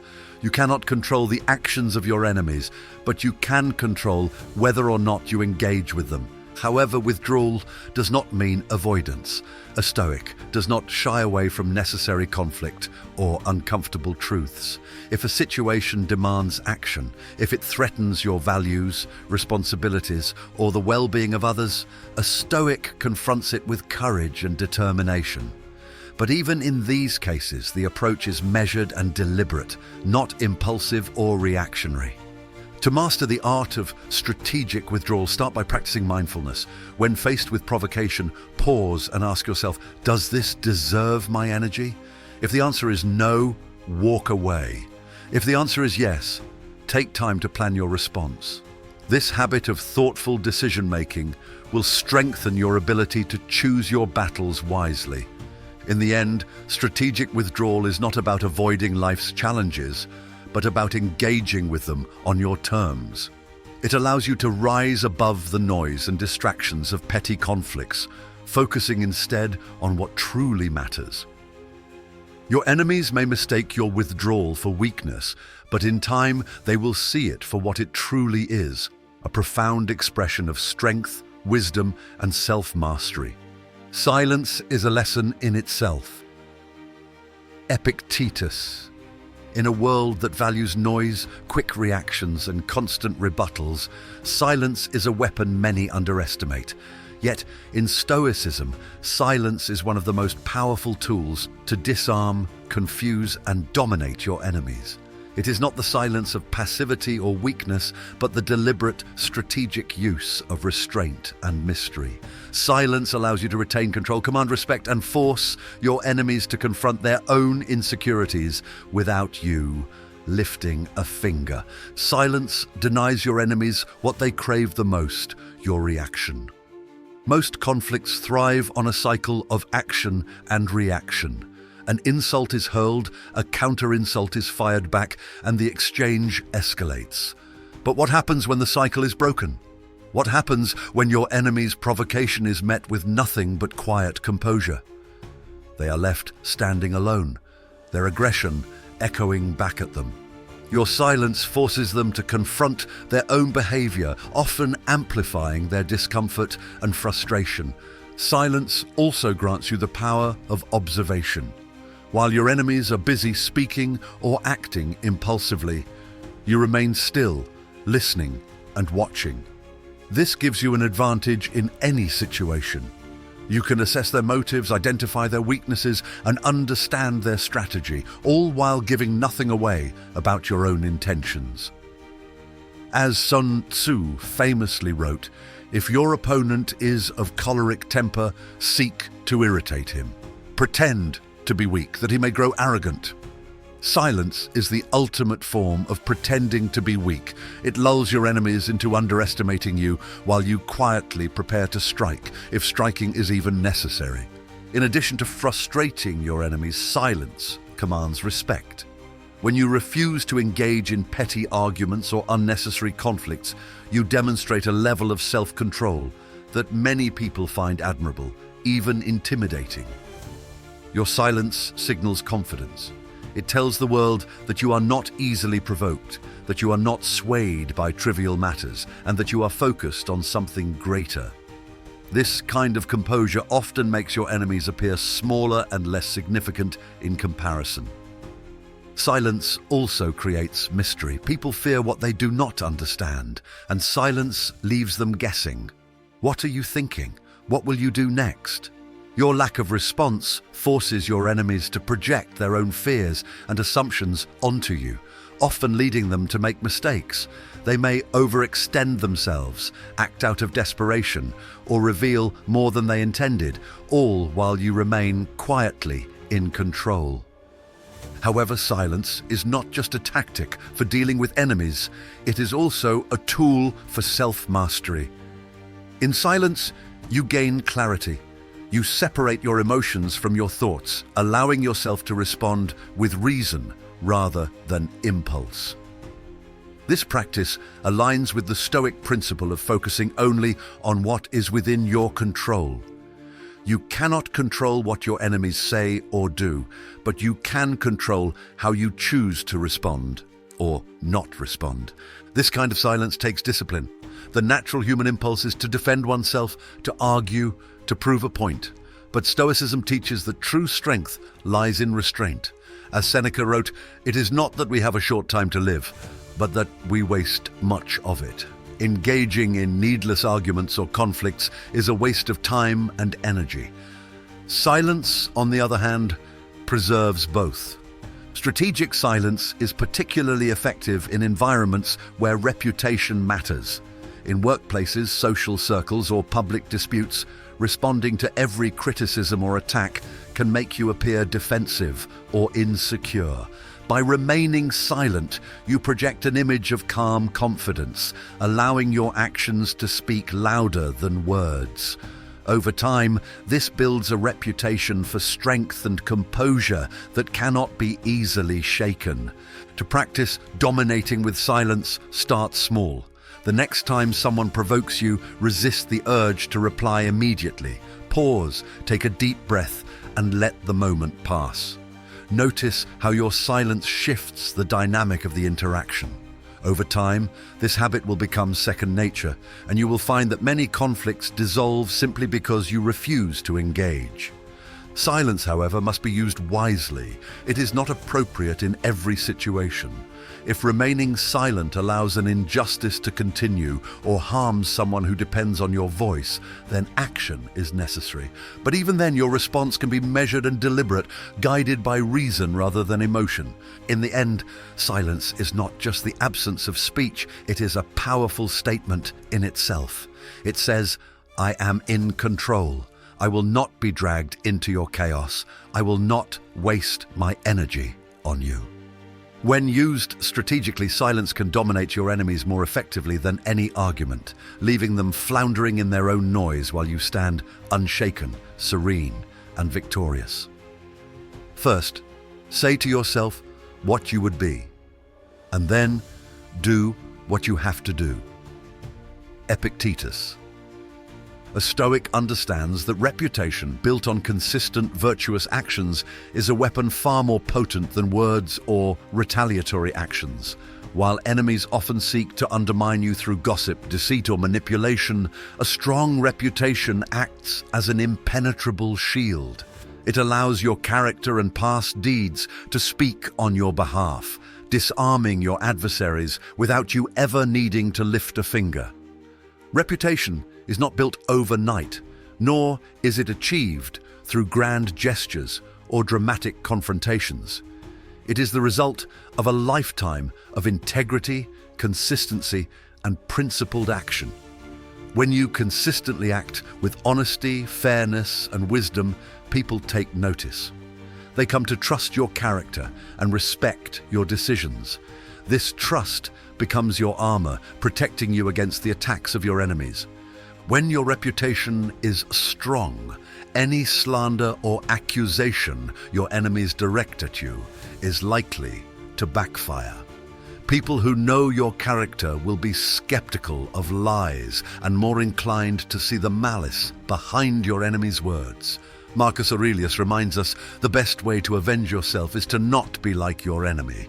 You cannot control the actions of your enemies, but you can control whether or not you engage with them. However, withdrawal does not mean avoidance. A Stoic does not shy away from necessary conflict or uncomfortable truths. If a situation demands action, if it threatens your values, responsibilities, or the well-being of others, a Stoic confronts it with courage and determination. But even in these cases, the approach is measured and deliberate, not impulsive or reactionary. To master the art of strategic withdrawal, start by practicing mindfulness. When faced with provocation, pause and ask yourself, does this deserve my energy? If the answer is no, walk away. If the answer is yes, take time to plan your response. This habit of thoughtful decision-making will strengthen your ability to choose your battles wisely. In the end, strategic withdrawal is not about avoiding life's challenges, but about engaging with them on your terms. It allows you to rise above the noise and distractions of petty conflicts, focusing instead on what truly matters. Your enemies may mistake your withdrawal for weakness, but in time they will see it for what it truly is: a profound expression of strength, wisdom, and self-mastery. Silence is a lesson in itself. Epictetus. In a world that values noise, quick reactions, and constant rebuttals, silence is a weapon many underestimate. Yet, in Stoicism, silence is one of the most powerful tools to disarm, confuse, and dominate your enemies. It is not the silence of passivity or weakness, but the deliberate, strategic use of restraint and mystery. Silence allows you to retain control, command respect, and force your enemies to confront their own insecurities without you lifting a finger. Silence denies your enemies what they crave the most, your reaction. Most conflicts thrive on a cycle of action and reaction. An insult is hurled, a counter-insult is fired back, and the exchange escalates. But what happens when the cycle is broken? What happens when your enemy's provocation is met with nothing but quiet composure? They are left standing alone, their aggression echoing back at them. Your silence forces them to confront their own behavior, often amplifying their discomfort and frustration. Silence also grants you the power of observation. While your enemies are busy speaking or acting impulsively, you remain still, listening and watching. This gives you an advantage in any situation. You can assess their motives, identify their weaknesses, and understand their strategy, all while giving nothing away about your own intentions. As Sun Tzu famously wrote, "If your opponent is of choleric temper, seek to irritate him. Pretend to be weak, that he may grow arrogant." Silence is the ultimate form of pretending to be weak. It lulls your enemies into underestimating you while you quietly prepare to strike, if striking is even necessary. In addition to frustrating your enemies, silence commands respect. When you refuse to engage in petty arguments or unnecessary conflicts, you demonstrate a level of self-control that many people find admirable, even intimidating. Your silence signals confidence. It tells the world that you are not easily provoked, that you are not swayed by trivial matters, and that you are focused on something greater. This kind of composure often makes your enemies appear smaller and less significant in comparison. Silence also creates mystery. People fear what they do not understand, and silence leaves them guessing. What are you thinking? What will you do next? Your lack of response forces your enemies to project their own fears and assumptions onto you, often leading them to make mistakes. They may overextend themselves, act out of desperation, or reveal more than they intended, all while you remain quietly in control. However, silence is not just a tactic for dealing with enemies, it is also a tool for self-mastery. In silence, you gain clarity. You separate your emotions from your thoughts, allowing yourself to respond with reason rather than impulse. This practice aligns with the Stoic principle of focusing only on what is within your control. You cannot control what your enemies say or do, but you can control how you choose to respond or not respond. This kind of silence takes discipline. The natural human impulse is to defend oneself, to argue, to prove a point. But Stoicism teaches that true strength lies in restraint. As Seneca wrote, "It is not that we have a short time to live, but that we waste much of it." Engaging in needless arguments or conflicts is a waste of time and energy. Silence, on the other hand, preserves both. Strategic silence is particularly effective in environments where reputation matters. In workplaces, social circles, or public disputes, responding to every criticism or attack can make you appear defensive or insecure. By remaining silent, you project an image of calm confidence, allowing your actions to speak louder than words. Over time, this builds a reputation for strength and composure that cannot be easily shaken. To practice dominating with silence, start small. The next time someone provokes you, resist the urge to reply immediately. Pause, take a deep breath, and let the moment pass. Notice how your silence shifts the dynamic of the interaction. Over time, this habit will become second nature, and you will find that many conflicts dissolve simply because you refuse to engage. Silence, however, must be used wisely. It is not appropriate in every situation. If remaining silent allows an injustice to continue or harms someone who depends on your voice, then action is necessary. But even then, your response can be measured and deliberate, guided by reason rather than emotion. In the end, silence is not just the absence of speech, it is a powerful statement in itself. It says, "I am in control. I will not be dragged into your chaos. I will not waste my energy on you." When used strategically, silence can dominate your enemies more effectively than any argument, leaving them floundering in their own noise while you stand unshaken, serene, and victorious. First, say to yourself what you would be, and then do what you have to do. Epictetus. A Stoic understands that reputation built on consistent, virtuous actions is a weapon far more potent than words or retaliatory actions. While enemies often seek to undermine you through gossip, deceit, or manipulation, a strong reputation acts as an impenetrable shield. It allows your character and past deeds to speak on your behalf, disarming your adversaries without you ever needing to lift a finger. Reputation is not built overnight, nor is it achieved through grand gestures or dramatic confrontations. It is the result of a lifetime of integrity, consistency, and principled action. When you consistently act with honesty, fairness, and wisdom, people take notice. They come to trust your character and respect your decisions. This trust becomes your armor, protecting you against the attacks of your enemies. When your reputation is strong, any slander or accusation your enemies direct at you is likely to backfire. People who know your character will be skeptical of lies and more inclined to see the malice behind your enemy's words. Marcus Aurelius reminds us the best way to avenge yourself is to not be like your enemy.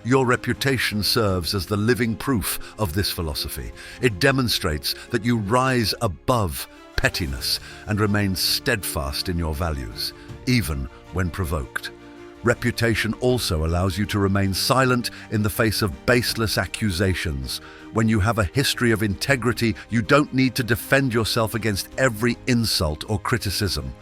Your reputation serves as the living proof of this philosophy. It demonstrates that you rise above pettiness and remain steadfast in your values, even when provoked. Reputation also allows you to remain silent in the face of baseless accusations. When you have a history of integrity, you don't need to defend yourself against every insult or criticism.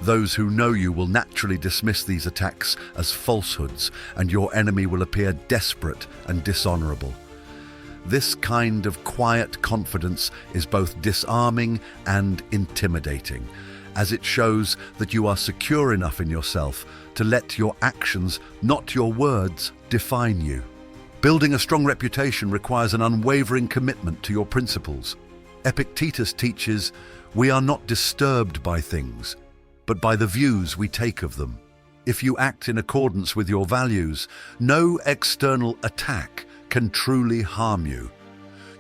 Those who know you will naturally dismiss these attacks as falsehoods, and your enemy will appear desperate and dishonorable. This kind of quiet confidence is both disarming and intimidating, as it shows that you are secure enough in yourself to let your actions, not your words, define you. Building a strong reputation requires an unwavering commitment to your principles. Epictetus teaches, "We are not disturbed by things, but by the views we take of them." If you act in accordance with your values, no external attack can truly harm you.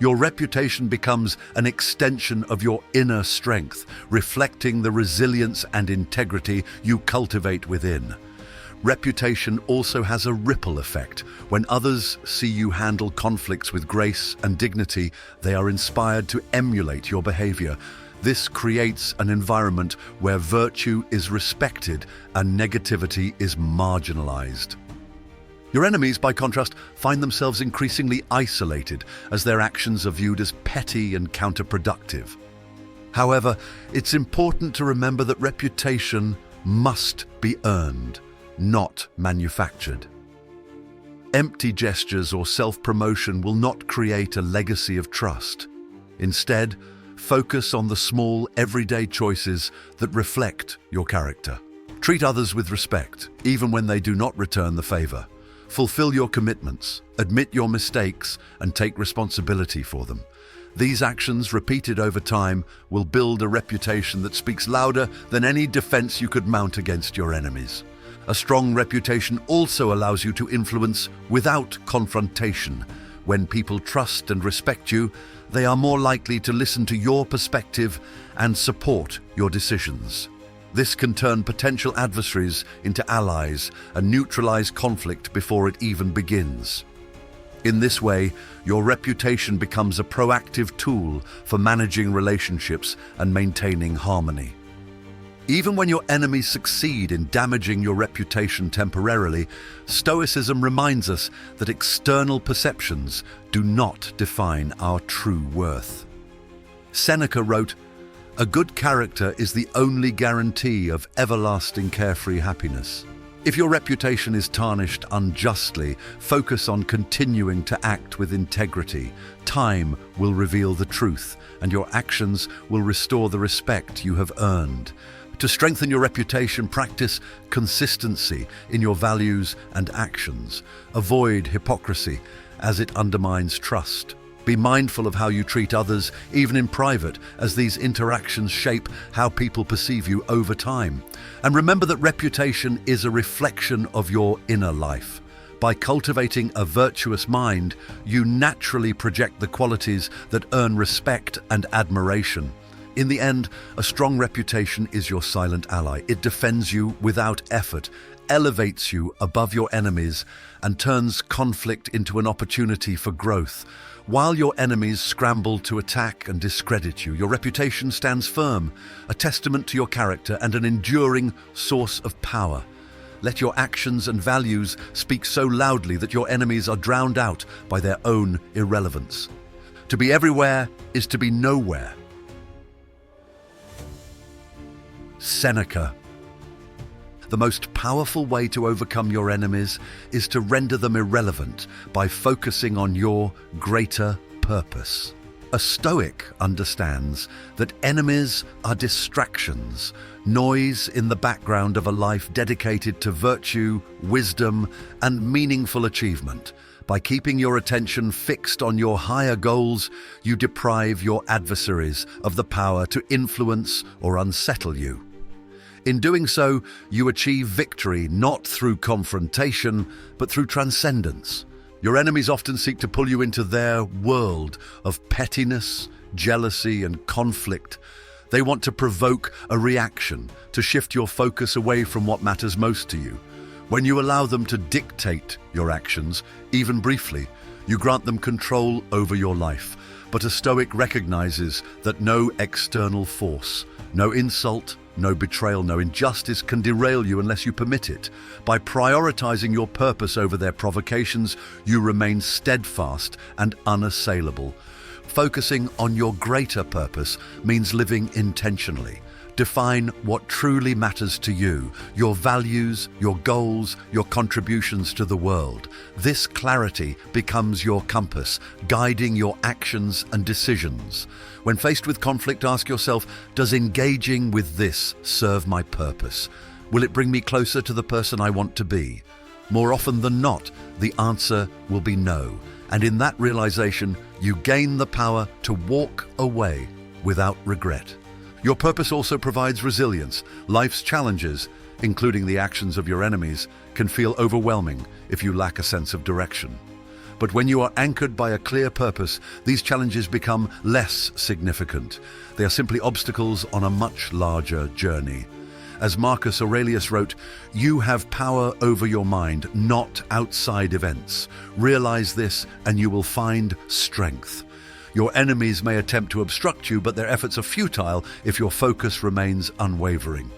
Your reputation becomes an extension of your inner strength, reflecting the resilience and integrity you cultivate within. Reputation also has a ripple effect. When others see you handle conflicts with grace and dignity, they are inspired to emulate your behavior. This creates an environment where virtue is respected and negativity is marginalized. Your enemies, by contrast, find themselves increasingly isolated as their actions are viewed as petty and counterproductive. However, it's important to remember that reputation must be earned, not manufactured. Empty gestures or self-promotion will not create a legacy of trust. Instead, focus on the small, everyday choices that reflect your character. Treat others with respect, even when they do not return the favor. Fulfill your commitments, admit your mistakes, and take responsibility for them. These actions, repeated over time, will build a reputation that speaks louder than any defense you could mount against your enemies. A strong reputation also allows you to influence without confrontation. When people trust and respect you, they are more likely to listen to your perspective and support your decisions. This can turn potential adversaries into allies and neutralize conflict before it even begins. In this way, your reputation becomes a proactive tool for managing relationships and maintaining harmony. Even when your enemies succeed in damaging your reputation temporarily, Stoicism reminds us that external perceptions do not define our true worth. Seneca wrote, "A good character is the only guarantee of everlasting carefree happiness." If your reputation is tarnished unjustly, focus on continuing to act with integrity. Time will reveal the truth, and your actions will restore the respect you have earned. To strengthen your reputation, practice consistency in your values and actions. Avoid hypocrisy, as it undermines trust. Be mindful of how you treat others, even in private, as these interactions shape how people perceive you over time. And remember that reputation is a reflection of your inner life. By cultivating a virtuous mind, you naturally project the qualities that earn respect and admiration. In the end, a strong reputation is your silent ally. It defends you without effort, elevates you above your enemies, and turns conflict into an opportunity for growth. While your enemies scramble to attack and discredit you, your reputation stands firm, a testament to your character and an enduring source of power. Let your actions and values speak so loudly that your enemies are drowned out by their own irrelevance. To be everywhere is to be nowhere. Seneca. The most powerful way to overcome your enemies is to render them irrelevant by focusing on your greater purpose. A Stoic understands that enemies are distractions, noise in the background of a life dedicated to virtue, wisdom, and meaningful achievement. By keeping your attention fixed on your higher goals, you deprive your adversaries of the power to influence or unsettle you. In doing so, you achieve victory not through confrontation, but through transcendence. Your enemies often seek to pull you into their world of pettiness, jealousy, and conflict. They want to provoke a reaction, to shift your focus away from what matters most to you. When you allow them to dictate your actions, even briefly, you grant them control over your life. But a Stoic recognizes that no external force, no insult, no betrayal, no injustice can derail you unless you permit it. By prioritizing your purpose over their provocations, you remain steadfast and unassailable. Focusing on your greater purpose means living intentionally. Define what truly matters to you, your values, your goals, your contributions to the world. This clarity becomes your compass, guiding your actions and decisions. When faced with conflict, ask yourself, does engaging with this serve my purpose? Will it bring me closer to the person I want to be? More often than not, the answer will be no. And in that realization, you gain the power to walk away without regret. Your purpose also provides resilience. Life's challenges, including the actions of your enemies, can feel overwhelming if you lack a sense of direction. But when you are anchored by a clear purpose, these challenges become less significant. They are simply obstacles on a much larger journey. As Marcus Aurelius wrote, "You have power over your mind, not outside events. Realize this and you will find strength." Your enemies may attempt to obstruct you, but their efforts are futile if your focus remains unwavering.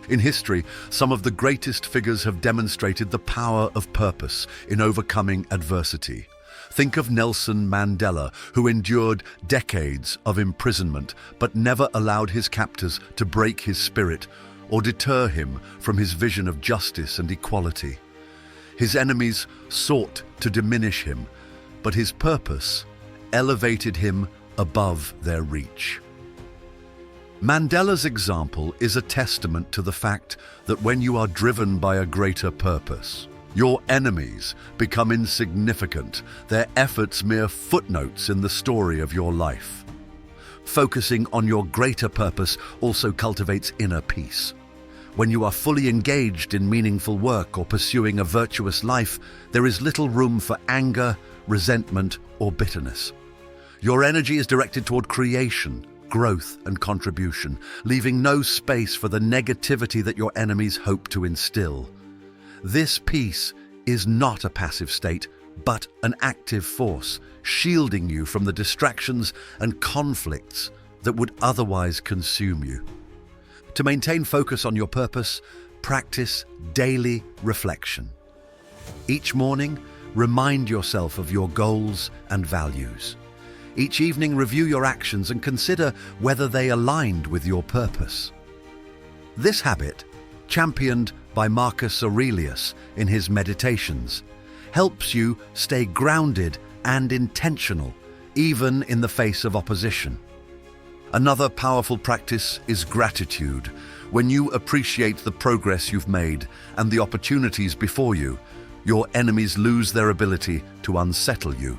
In history, some of the greatest figures have demonstrated the power of purpose in overcoming adversity. Think of Nelson Mandela, who endured decades of imprisonment but never allowed his captors to break his spirit or deter him from his vision of justice and equality. His enemies sought to diminish him, but his purpose elevated him above their reach. Mandela's example is a testament to the fact that when you are driven by a greater purpose, your enemies become insignificant, their efforts mere footnotes in the story of your life. Focusing on your greater purpose also cultivates inner peace. When you are fully engaged in meaningful work or pursuing a virtuous life, there is little room for anger, resentment, or bitterness. Your energy is directed toward creation, growth, and contribution, leaving no space for the negativity that your enemies hope to instill. This peace is not a passive state, but an active force, shielding you from the distractions and conflicts that would otherwise consume you. To maintain focus on your purpose, practice daily reflection. Each morning, remind yourself of your goals and values. Each evening, review your actions and consider whether they aligned with your purpose. This habit, championed by Marcus Aurelius in his Meditations, helps you stay grounded and intentional, even in the face of opposition. Another powerful practice is gratitude. When you appreciate the progress you've made and the opportunities before you, your enemies lose their ability to unsettle you.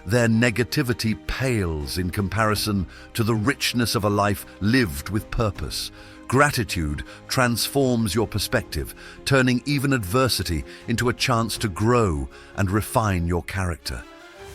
Their negativity pales in comparison to the richness of a life lived with purpose. Gratitude transforms your perspective, turning even adversity into a chance to grow and refine your character.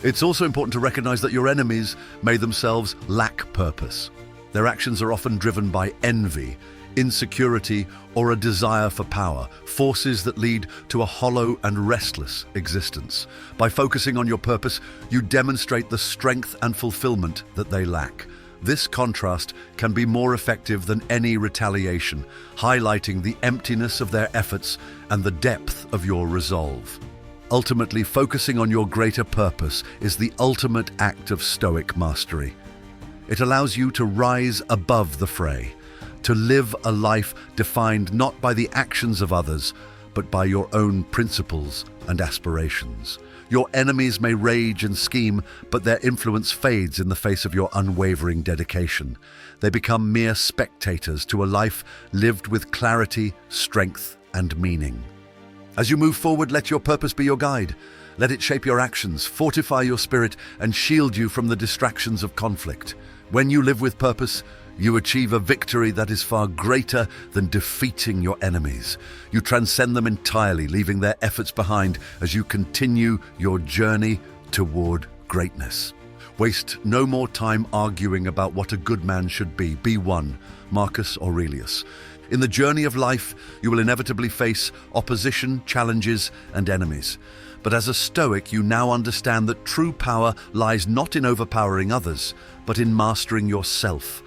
It's also important to recognize that your enemies may themselves lack purpose. Their actions are often driven by envy, insecurity, or a desire for power, forces that lead to a hollow and restless existence. By focusing on your purpose, you demonstrate the strength and fulfillment that they lack. This contrast can be more effective than any retaliation, highlighting the emptiness of their efforts and the depth of your resolve. Ultimately, focusing on your greater purpose is the ultimate act of Stoic mastery. It allows you to rise above the fray, to live a life defined not by the actions of others, but by your own principles and aspirations. Your enemies may rage and scheme, but their influence fades in the face of your unwavering dedication. They become mere spectators to a life lived with clarity, strength, and meaning. As you move forward, let your purpose be your guide. Let it shape your actions, fortify your spirit, and shield you from the distractions of conflict. When you live with purpose, you achieve a victory that is far greater than defeating your enemies. You transcend them entirely, leaving their efforts behind as you continue your journey toward greatness. Waste no more time arguing about what a good man should be. Be one. Marcus Aurelius. In the journey of life, you will inevitably face opposition, challenges, and enemies. But as a Stoic, you now understand that true power lies not in overpowering others, but in mastering yourself.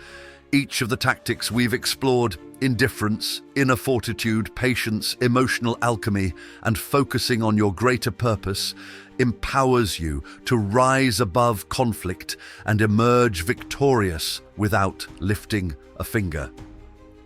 Each of the tactics we've explored, indifference, inner fortitude, patience, emotional alchemy, and focusing on your greater purpose, empowers you to rise above conflict and emerge victorious without lifting a finger.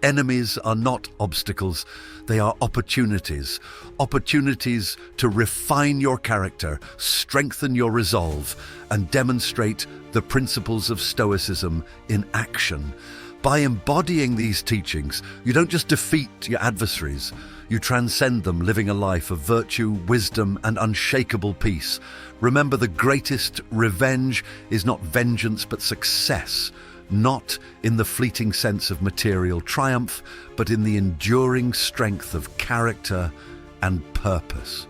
Enemies are not obstacles, they are opportunities. Opportunities to refine your character, strengthen your resolve, and demonstrate the principles of Stoicism in action. By embodying these teachings, you don't just defeat your adversaries, you transcend them, living a life of virtue, wisdom, and unshakable peace. Remember, the greatest revenge is not vengeance but success. Not in the fleeting sense of material triumph, but in the enduring strength of character and purpose.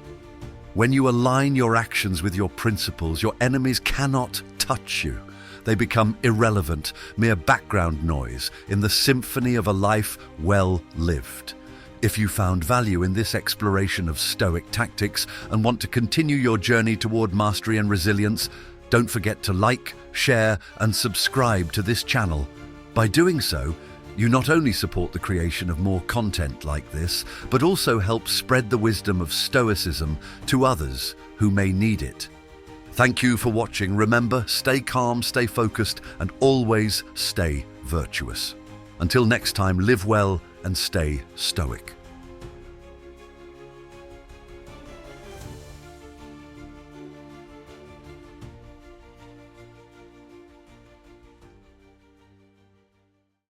When you align your actions with your principles, your enemies cannot touch you. They become irrelevant, mere background noise in the symphony of a life well lived. If you found value in this exploration of Stoic tactics and want to continue your journey toward mastery and resilience, don't forget to like, share, and subscribe to this channel. By doing so, you not only support the creation of more content like this, but also help spread the wisdom of Stoicism to others who may need it. Thank you for watching. Remember, stay calm, stay focused, and always stay virtuous. Until next time, live well and stay Stoic.